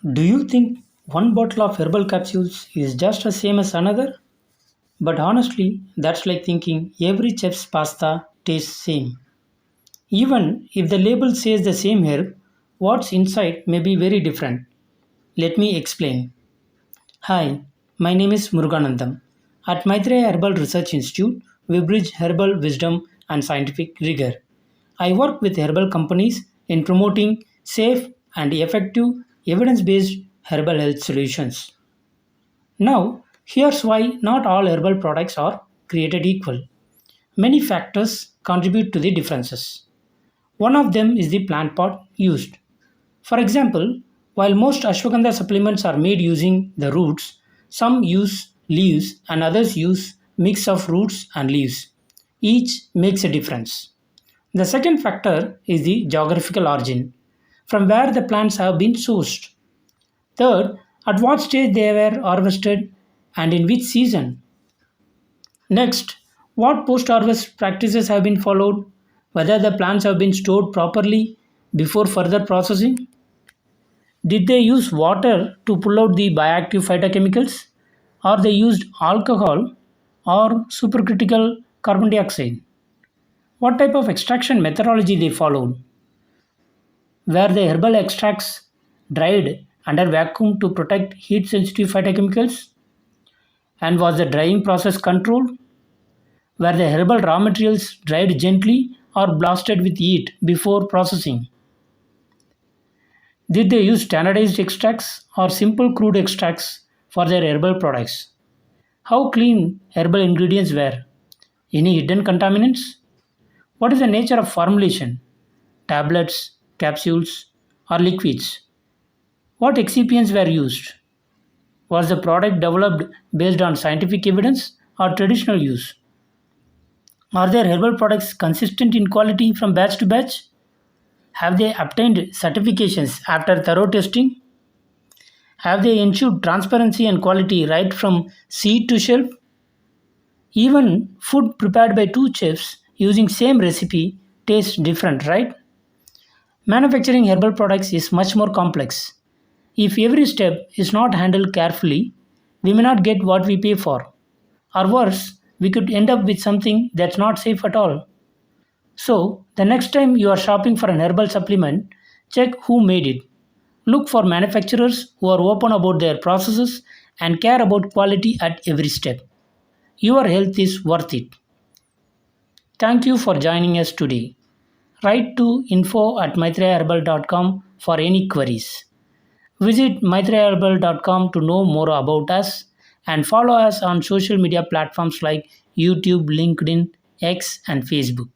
Do you think one bottle of herbal capsules is just the same as another? But honestly, that's like thinking every chef's pasta tastes same. Even if the label says the same herb, what's inside may be very different. Let me explain. Hi, my name is Muruganantham. At Mythreya Herbal Research Institute, we bridge herbal wisdom and scientific rigor. I work with herbal companies in promoting safe and effective evidence based herbal health solutions. Now, here's why not all herbal products are created equal. Many factors contribute to the differences. One of them is the plant pot used. For example, while most ashwagandha supplements are made using the roots, some use leaves and others use mix of roots and leaves. Each makes a difference. The second factor is the geographical origin, from where the plants have been sourced. Third, at what stage they were harvested and in which season. Next, what post harvest practices have been followed, whether the plants have been stored properly before further processing. Did they use water to pull out the bioactive phytochemicals, or they used alcohol or supercritical carbon dioxide? What type of extraction methodology they followed? Were the herbal extracts dried under vacuum to protect heat sensitive phytochemicals? And was the drying process controlled? Were the herbal raw materials dried gently or blasted with heat before processing? Did they use standardized extracts or simple crude extracts for their herbal products? How clean herbal ingredients were? Any hidden contaminants? What is the nature of formulation? Tablets, capsules, or liquids? What excipients were used? Was the product developed based on scientific evidence or traditional use? Are their herbal products consistent in quality from batch to batch? Have they obtained certifications after thorough testing? Have they ensured transparency and quality right from seed to shelf? Even food prepared by two chefs using same recipe tastes different, right? Manufacturing herbal products is much more complex. If every step is not handled carefully, we may not get what we pay for. Or worse, we could end up with something that's not safe at all. So, the next time you are shopping for an herbal supplement, check who made it. Look for manufacturers who are open about their processes and care about quality at every step. Your health is worth it. Thank you for joining us today. Write to info@mythreyaherbal.com for any queries. Visit mythreyaherbal.com to know more about us and follow us on social media platforms like YouTube, LinkedIn, X, and Facebook.